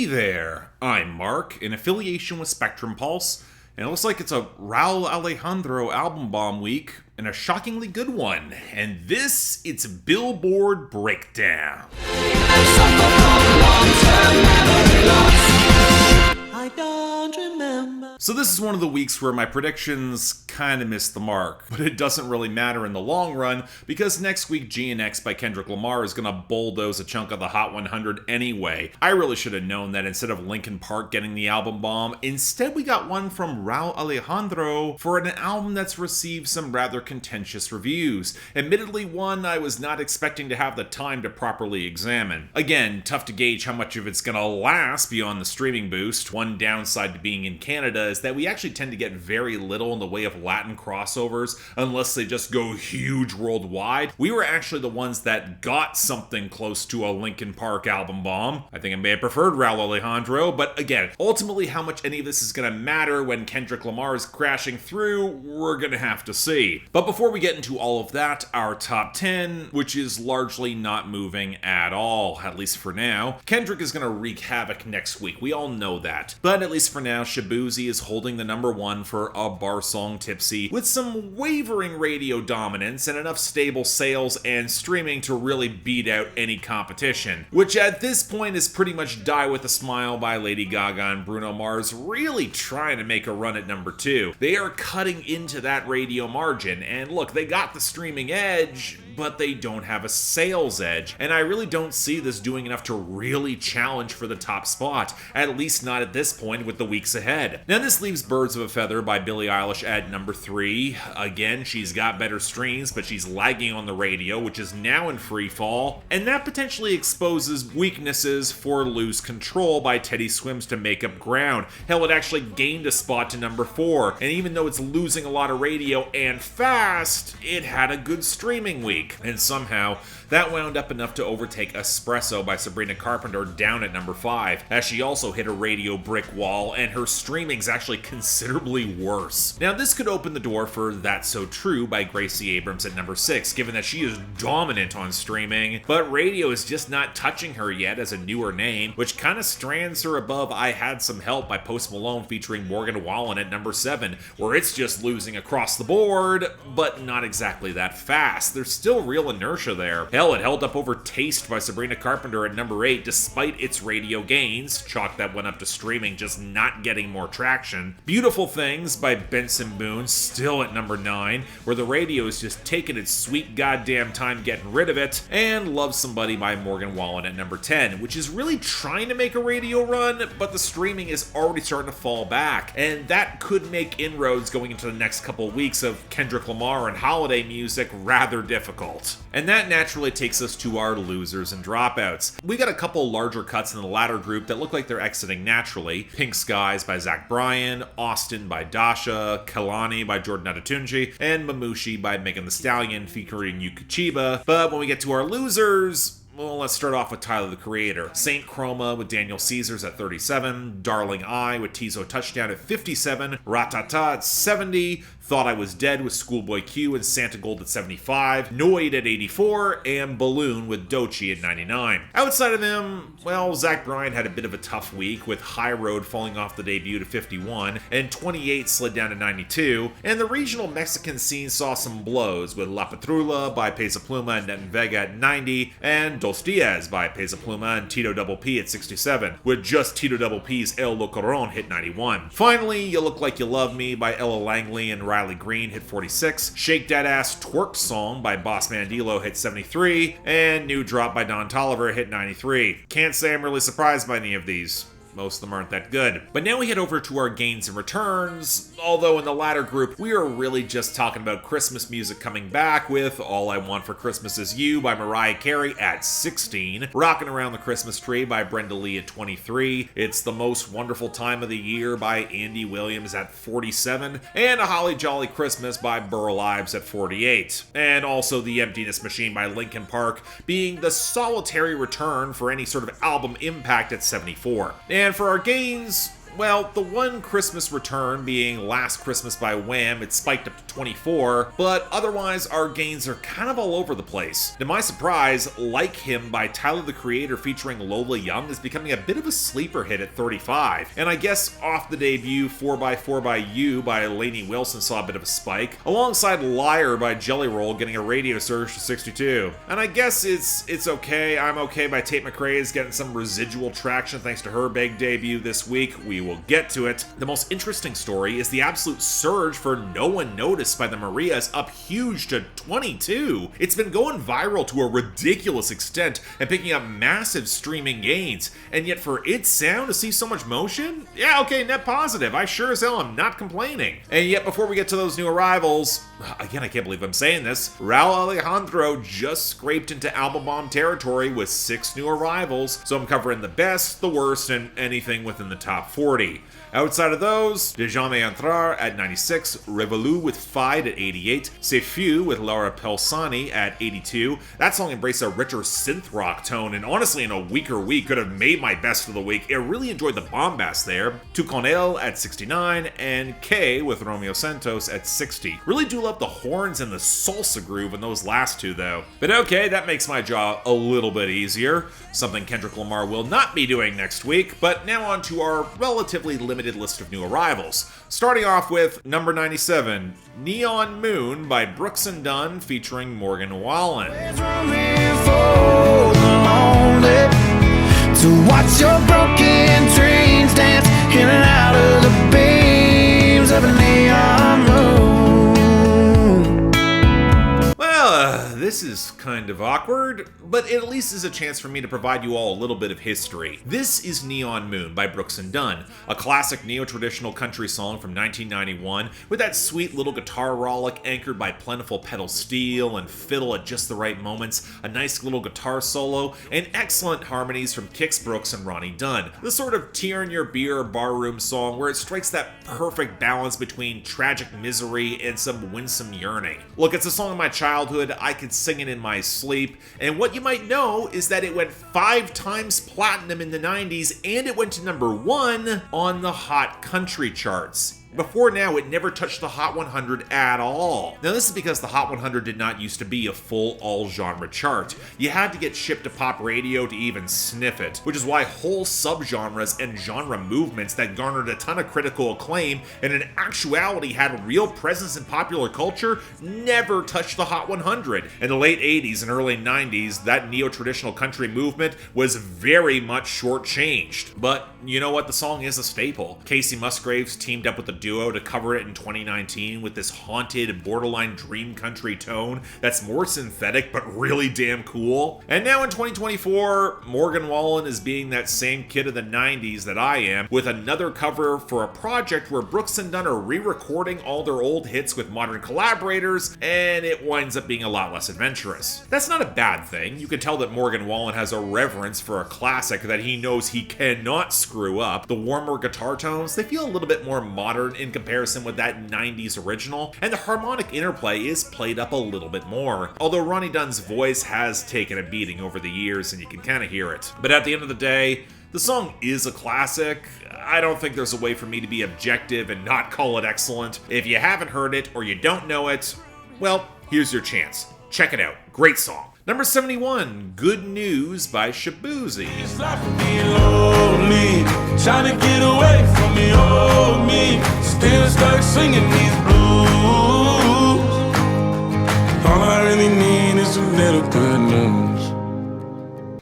there, I'm Mark, in affiliation with Spectrum Pulse, and it looks like it's a Rauw Alejandro album bomb week, and a shockingly good one. And this, it's Billboard Breakdown. I don't remember. So this is one of the weeks where my predictions kind of missed the mark, but it doesn't really matter in the long run because next week GNX by Kendrick Lamar is gonna bulldoze a chunk of the Hot 100 anyway. I really should have known that instead of Linkin Park getting the album bomb, instead we got one from Rauw Alejandro for an album that's received some rather contentious reviews. Admittedly, one I was not expecting to have the time to properly examine. Again, tough to gauge how much of it's gonna last beyond the streaming boost. One downside to being in Canada is that we actually tend to get very little in the way of Latin crossovers unless they just go huge worldwide. We were actually the ones that got something close to a Linkin Park album bomb. I think I may have preferred Rauw Alejandro, but again, ultimately how much any of this is going to matter when Kendrick Lamar is crashing through, we're going to have to see. But before we get into all of that, our top 10, which is largely not moving at all, at least for now. Kendrick is going to wreak havoc next week, we all know that. But at least for now, Shaboozey is holding the number one for A Bar Song Tipsy, with some wavering radio dominance and enough stable sales and streaming to really beat out any competition. Which at this point is pretty much Die With A Smile by Lady Gaga and Bruno Mars really trying to make a run at number 2. They are cutting into that radio margin, and look, they got the streaming edge, but they don't have a sales edge, and I really don't see this doing enough to really challenge for the top spot, at least not at this point with the weeks ahead. Now this leaves Birds of a Feather by Billie Eilish at number 3. Again, she's got better streams, but she's lagging on the radio, which is now in free fall, and that potentially exposes weaknesses for Lose Control by Teddy Swims to make up ground. Hell, it actually gained a spot to number 4, and even though it's losing a lot of radio and fast, it had a good streaming week. And somehow, that wound up enough to overtake Espresso by Sabrina Carpenter down at number 5, as she also hit a radio brick wall, and her streaming's actually considerably worse. Now this could open the door for That's So True by Gracie Abrams at number 6, given that she is dominant on streaming, but radio is just not touching her yet as a newer name, which kind of strands her above I Had Some Help by Post Malone featuring Morgan Wallen at number 7, where it's just losing across the board, but not exactly that fast. There's still real inertia there. Hell, it held up over Taste by Sabrina Carpenter at number 8 despite its radio gains, chalk that went up to streaming just not getting more traction. Beautiful Things by Benson Boone still at number 9, where the radio is just taking its sweet goddamn time getting rid of it, and Love Somebody by Morgan Wallen at number 10, which is really trying to make a radio run, but the streaming is already starting to fall back, and that could make inroads going into the next couple weeks of Kendrick Lamar and holiday music rather difficult. And that naturally takes us to our losers and dropouts. We got a couple larger cuts in the latter group that look like they're exiting naturally. Pink Skies by Zach Bryan, Austin by Dasha, Kalani by Jordan Adetunji, and Mamushi by Megan Thee Stallion featuring Yuki Chiba. But when we get to our losers, well, let's start off with Tyler, the Creator. Saint Chroma with Daniel Caesars at 37, Darling I with Tizo Touchdown at 57, Ratata at 70, Thought I Was Dead with Schoolboy Q and Santa Gold at 75, Noid at 84, and Balloon with Doechii at 99. Outside of them, well, Zach Bryan had a bit of a tough week, with High Road falling off the debut to 51, and 28 slid down to 92, and the regional Mexican scene saw some blows, with La Patrula by Pesa Pluma and Netin Vega at 90, and Dos Diaz by Pesa Pluma and Tito Double P at 67, with just Tito Double P's El Locoron hit 91. Finally, You Look Like You Love Me by Ella Langley and Riley Green hit 46, Shake That Ass Twerk Song by Boss Mandilo hit 73, and New Drop by Don Toliver hit 93. Can't say I'm really surprised by any of these. Most of them aren't that good. But now we head over to our gains and returns, although in the latter group, we are really just talking about Christmas music coming back with All I Want for Christmas Is You by Mariah Carey at 16, Rockin' Around the Christmas Tree by Brenda Lee at 23, It's the Most Wonderful Time of the Year by Andy Williams at 47, and A Holly Jolly Christmas by Burl Ives at 48. And also The Emptiness Machine by Linkin Park being the solitary return for any sort of album impact at 74. And for our gains, well, the one Christmas return being Last Christmas by Wham, it spiked up to 24, but otherwise our gains are kind of all over the place. To my surprise, Like Him by Tyler the Creator featuring Lola Young is becoming a bit of a sleeper hit at 35, and I guess off the debut 4x4 by You by Lainey Wilson saw a bit of a spike, alongside Liar by Jelly Roll getting a radio surge to 62. And I guess it's okay, I'm okay by Tate McRae is getting some residual traction thanks to her big debut this week. We will get to it. The most interesting story is the absolute surge for No One Noticed by the Marias, up huge to 22. It's been going viral to a ridiculous extent and picking up massive streaming gains, and yet for its sound to see so much motion? Yeah, okay, net positive. I sure as hell am not complaining. And yet before we get to those new arrivals, again, I can't believe I'm saying this, Rauw Alejandro just scraped into album bomb territory with 6 new arrivals, so I'm covering the best, the worst, and anything within the top 40. Outside of those, Dejame Entrar at 96, Revolu with Feid at 88, C'est Few with Laura Pausini at 82. That song embraced a richer synth rock tone, and honestly in a weaker week could have made my best of the week. I really enjoyed the bombast there. Tu Con Elle at 69, and K with Romeo Santos at 60. Really do love the horns and the salsa groove in those last two though. But okay, that makes my job a little bit easier. Something Kendrick Lamar will not be doing next week, but now on to our relatively limited list of new arrivals. Starting off with number 97, Neon Moon by Brooks and Dunn featuring Morgan Wallen. To watch your broken dreams dance in and out of the beams of a neon moon. Well, this is kind of awkward, but it at least is a chance for me to provide you all a little bit of history. This is Neon Moon by Brooks and Dunn, a classic neo-traditional country song from 1991 with that sweet little guitar rollick anchored by plentiful pedal steel and fiddle at just the right moments, a nice little guitar solo, and excellent harmonies from Kix Brooks and Ronnie Dunn. The sort of tear in your beer barroom song where it strikes that perfect balance between tragic misery and some winsome yearning. Look, it's a song of my childhood, I could sing it in my sleep, and what you might know is that it went 5 times platinum in the 90s and it went to number 1 on the Hot Country charts. Before now, it never touched the Hot 100 at all. Now, this is because the Hot 100 did not used to be a full all-genre chart. You had to get shipped to pop radio to even sniff it, which is why whole subgenres and genre movements that garnered a ton of critical acclaim and in actuality had real presence in popular culture never touched the Hot 100. In the late 80s and early 90s, that neo-traditional country movement was very much shortchanged. But you know what? The song is a staple. Casey Musgraves teamed up with the duo to cover it in 2019 with this haunted, borderline dream country tone that's more synthetic but really damn cool. And now in 2024, Morgan Wallen is being that same kid of the 90s that I am, with another cover for a project where Brooks and Dunn are re-recording all their old hits with modern collaborators, and it winds up being a lot less adventurous. That's not a bad thing. You can tell that Morgan Wallen has a reverence for a classic that he knows he cannot screw up. The warmer guitar tones, they feel a little bit more modern in comparison with that 90s original, and the harmonic interplay is played up a little bit more, although Ronnie Dunn's voice has taken a beating over the years and you can kind of hear it. But at the end of the day, the song is a classic. I don't think there's a way for me to be objective and not call it excellent. If you haven't heard it or you don't know it, well, here's your chance. Check it out. Great song. Number 71, Good News by Shaboozey. It's like being lonely, trying to get away from me, oh me. Still stuck singing these blues. All I really need is a little good news.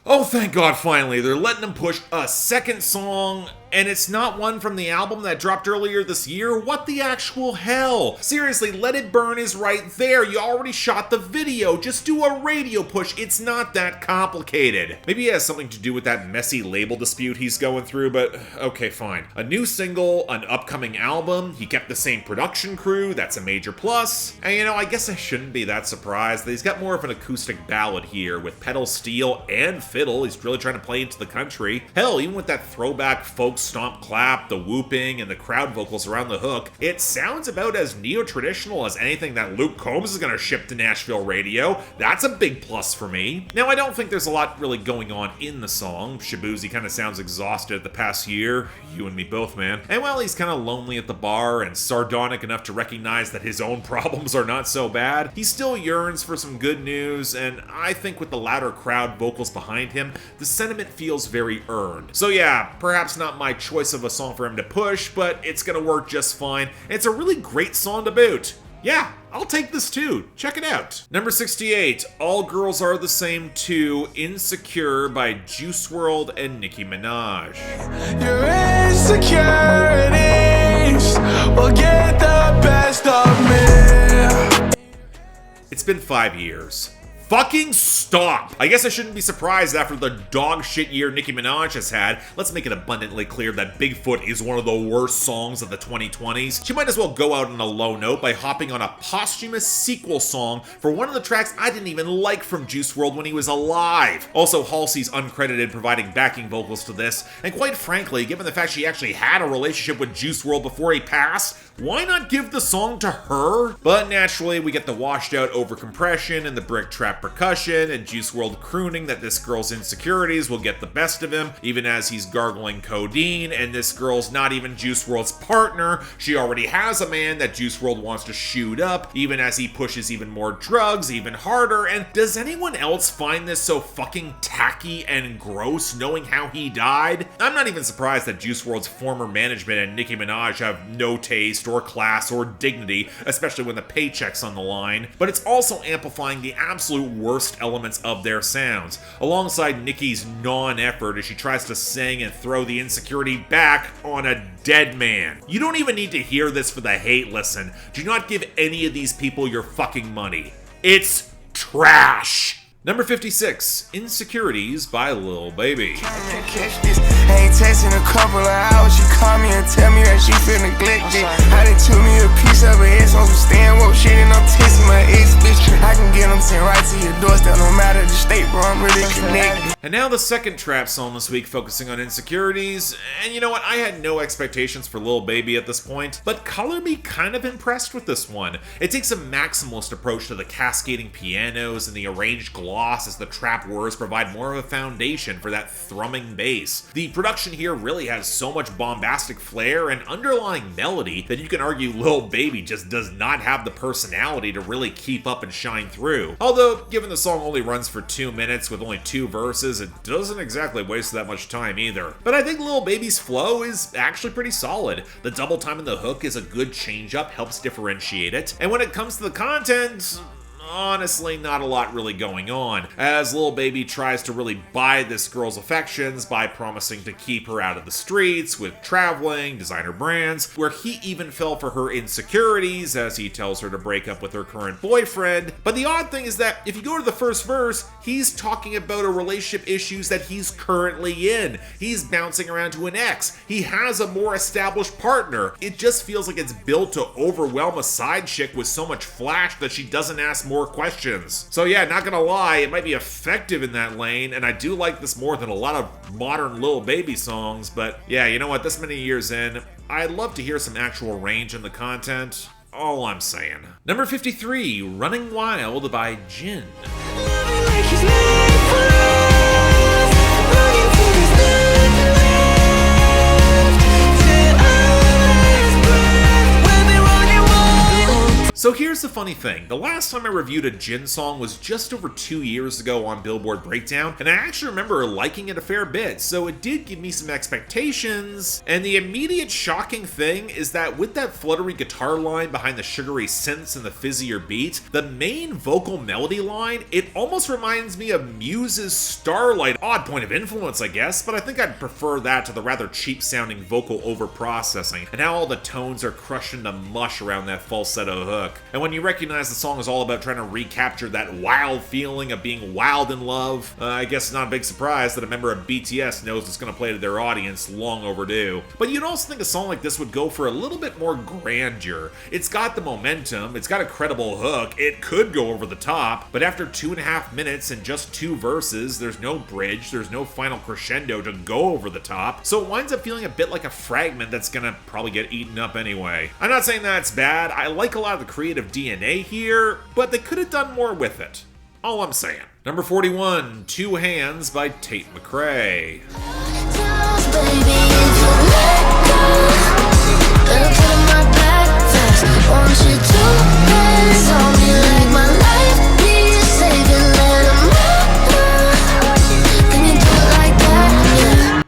Oh, thank God, finally, they're letting him push a second song, and it's not one from the album that dropped earlier this year. What the actual hell? Seriously, Let It Burn is right there. You already shot the video. Just do a radio push. It's not that complicated. Maybe it has something to do with that messy label dispute he's going through, but okay, fine. A new single, an upcoming album, he kept the same production crew, that's a major plus. And you know, I guess I shouldn't be that surprised that he's got more of an acoustic ballad here with pedal steel and fiddle. He's really trying to play into the country. Hell, even with that throwback folk stomp clap, the whooping, and the crowd vocals around the hook, it sounds about as neo-traditional as anything that Luke Combs is gonna ship to Nashville radio. That's a big plus for me. Now, I don't think there's a lot really going on in the song. Shaboozey kind of sounds exhausted the past year. You and me both, man. And while he's kind of lonely at the bar and sardonic enough to recognize that his own problems are not so bad, he still yearns for some good news, and I think with the louder crowd vocals behind him, the sentiment feels very earned. So yeah, perhaps not my choice of a song for him to push, but it's gonna work just fine. It's a really great song to boot. Yeah, I'll take this too. Check it out. Number 68, All Girls Are the Same Too, Insecure by Juice WRLD and Nicki Minaj. Your insecurities will get the best of me. It's been 5 years. Fucking stop! I guess I shouldn't be surprised after the dog shit year Nicki Minaj has had. Let's make it abundantly clear that Bigfoot is one of the worst songs of the 2020s. She might as well go out on a low note by hopping on a posthumous sequel song for one of the tracks I didn't even like from Juice WRLD when he was alive. Also, Halsey's uncredited providing backing vocals to this, and quite frankly, given the fact she actually had a relationship with Juice WRLD before he passed, why not give the song to her? But naturally, we get the washed out overcompression and the brick trap percussion and Juice WRLD crooning that this girl's insecurities will get the best of him, even as he's gargling codeine, and this girl's not even Juice WRLD's partner. She already has a man that Juice WRLD wants to shoot up, even as he pushes even more drugs, even harder. And does anyone else find this so fucking tacky and gross knowing how he died? I'm not even surprised that Juice WRLD's former management and Nicki Minaj have no taste or class or dignity, especially when the paycheck's on the line, but it's also amplifying the absolute worst elements of their sounds, alongside Nicki's non-effort as she tries to sing and throw the insecurity back on a dead man. You don't even need to hear this for the hate listen. Do not give any of these people your fucking money. It's trash! Number 56, Insecurities by Lil Baby. Ain't texting a couple of hours, she call me and tell me that she feel neglected. I done took me a piece of her ass on some stand woke shit and I'm texting my ex bitch. I can get them sent right to your doorstep, no matter the state, bro, I'm really connected. And now the second trap song this week focusing on insecurities, and you know what, I had no expectations for Lil Baby at this point, but color me kind of impressed with this one. It takes a maximalist approach to the cascading pianos and the arranged gloss as the trap words provide more of a foundation for that thrumming bass. The production here really has so much bombastic flair and underlying melody that you can argue Lil Baby just does not have the personality to really keep up and shine through. Although, given the song only runs for 2 minutes with only 2 verses, it doesn't exactly waste that much time either. But I think Lil Baby's flow is actually pretty solid. The double time in the hook is a good change-up, helps differentiate it. And when it comes to the content, honestly, not a lot really going on, as Lil Baby tries to really buy this girl's affections by promising to keep her out of the streets with traveling, designer brands, where he even fell for her insecurities as he tells her to break up with her current boyfriend. But the odd thing is that if you go to the first verse, he's talking about a relationship issues that he's currently in. He's bouncing around to an ex. He has a more established partner. It just feels like it's built to overwhelm a side chick with so much flash that she doesn't ask more questions. So yeah, not gonna lie, it might be effective in that lane, and I do like this more than a lot of modern Lil Baby songs, but yeah, you know what, this many years in, I'd love to hear some actual range in the content. All I'm saying. Number 53, Running Wild by Jin. So here's the funny thing, the last time I reviewed a Jin song was just over 2 years ago on Billboard Breakdown, and I actually remember liking it a fair bit, so it did give me some expectations, and the immediate shocking thing is that with that fluttery guitar line behind the sugary synths and the fizzier beat, the main vocal melody line, it almost reminds me of Muse's Starlight. Odd point of influence, I guess, but I think I'd prefer that to the rather cheap sounding vocal overprocessing, and how all the tones are crushed into mush around that falsetto hook. And when you recognize the song is all about trying to recapture that wild feeling of being wild in love. I guess it's not a big surprise that a member of BTS knows it's going to play to their audience, long overdue. But you'd also think a song like this would go for a little bit more grandeur. It's got the momentum, it's got a credible hook, it could go over the top, but after 2.5 minutes and just 2 verses, there's no bridge, there's no final crescendo to go over the top, so it winds up feeling a bit like a fragment that's gonna probably get eaten up anyway. I'm not saying that's bad, I like a lot of the creative DNA here, but they could have done more with it. All I'm saying. Number 41, Two Hands by Tate McRae.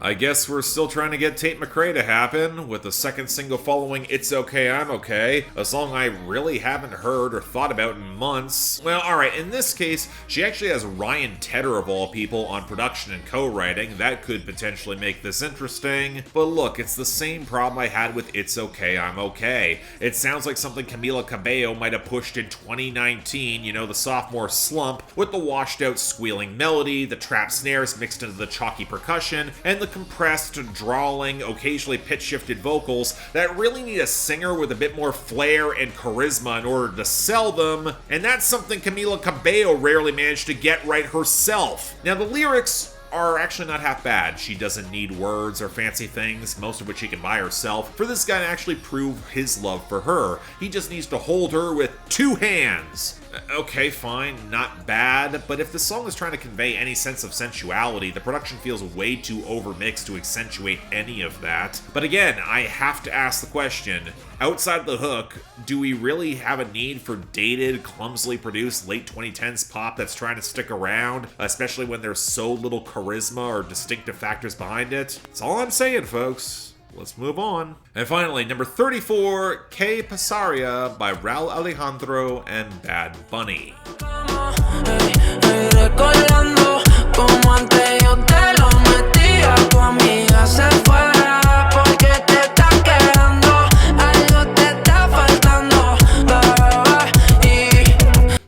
I guess we're still trying to get Tate McRae to happen, with the second single following It's Okay, I'm Okay, a song I really haven't heard or thought about in months. Well, alright, in this case, she actually has Ryan Tedder of all people on production and co-writing. That could potentially make this interesting. But look, it's the same problem I had with It's Okay, I'm Okay. It sounds like something Camila Cabello might have pushed in 2019, you know, the sophomore slump, with the washed out squealing melody, the trap snares mixed into the chalky percussion, and the compressed, drawling, occasionally pitch-shifted vocals that really need a singer with a bit more flair and charisma in order to sell them, and that's something Camila Cabello rarely managed to get right herself. Now, the lyrics are actually not half bad. She doesn't need words or fancy things, most of which she can buy herself, for this guy to actually prove his love for her. He just needs to hold her with 2 hands. Okay, fine, not bad, but if the song is trying to convey any sense of sensuality, the production feels way too overmixed to accentuate any of that. But again, I have to ask the question, outside the hook, do we really have a need for dated, clumsily produced late 2010s pop that's trying to stick around, especially when there's so little charisma or distinctive factors behind it? That's all I'm saying, folks. Let's move on. And finally, number 34, Que Pasaria by Rauw Alejandro and Bad Bunny.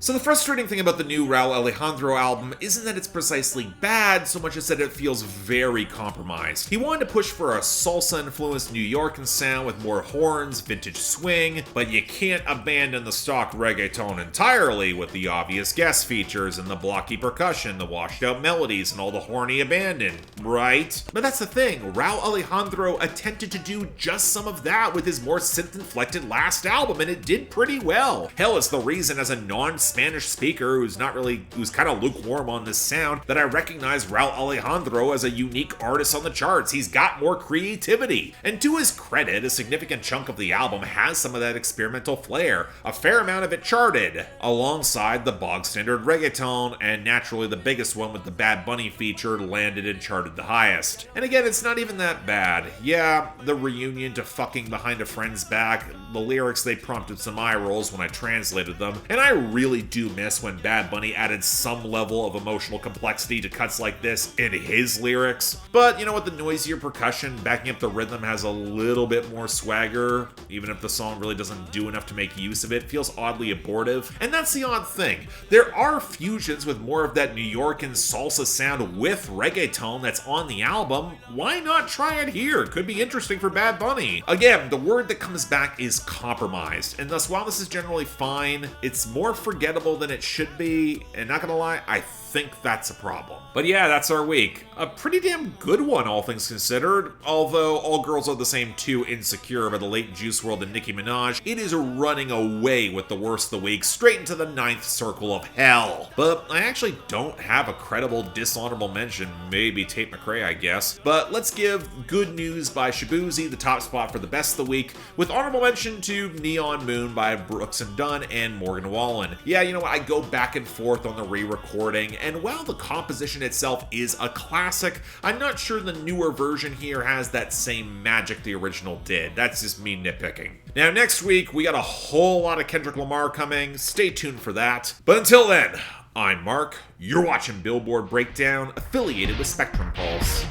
So the frustrating thing about the new Rauw Alejandro album isn't that it's precisely bad so much as that it feels very compromised. He wanted to push for a salsa-influenced New Yorkan sound with more horns, vintage swing, but you can't abandon the stock reggaeton entirely with the obvious guest features and the blocky percussion, the washed-out melodies, and all the horny abandon, right? But that's the thing, Rauw Alejandro attempted to do just some of that with his more synth-inflected last album, and it did pretty well. Hell, it's the reason as a non-Spanish speaker who's kind of lukewarm on this sound that I recognize Rauw Alejandro as a unique artist on the charts. He's got more creativity. And to his credit, a significant chunk of the album has some of that experimental flair. A fair amount of it charted, alongside the bog standard reggaeton, and naturally the biggest one with the Bad Bunny feature landed and charted the highest. And again, it's not even that bad. Yeah, the reunion to Fucking Behind a Friend's Back, the lyrics, they prompted some eye rolls when I translated them, and I really do miss when Bad Bunny added some level of emotional complexity to cuts like this in his lyrics. But you know what, the noisier percussion backing up the rhythm has a little bit more swagger, even if the song really doesn't do enough to make use of it. It feels oddly abortive, and that's the odd thing. There are fusions with more of that New Yorkan salsa sound with reggaeton that's on the album. Why not try it here? Could be interesting for Bad Bunny. Again, the word that comes back is compromised, and thus while this is generally fine, it's more forgettable than it should be, and not gonna lie, I think that's a problem. But yeah, that's our week. A pretty damn good one, all things considered. Although All Girls Are the Same 2 Insecure by the late Juice WRLD and Nicki Minaj, it is running away with the worst of the week, straight into the 9th circle of hell. But I actually don't have a credible dishonorable mention, maybe Tate McRae, I guess. But let's give Good News by Shaboozey the top spot for the best of the week, with honorable mention to Neon Moon by Brooks and Dunn and Morgan Wallen. Yeah, you know what, I go back and forth on the re-recording, and while the composition itself is a classic, I'm not sure the newer version here has that same magic the original did. That's just me nitpicking. Now, next week, we got a whole lot of Kendrick Lamar coming. Stay tuned for that. But until then, I'm Mark. You're watching Billboard Breakdown, affiliated with Spectrum Pulse.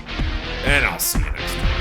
And I'll see you next time.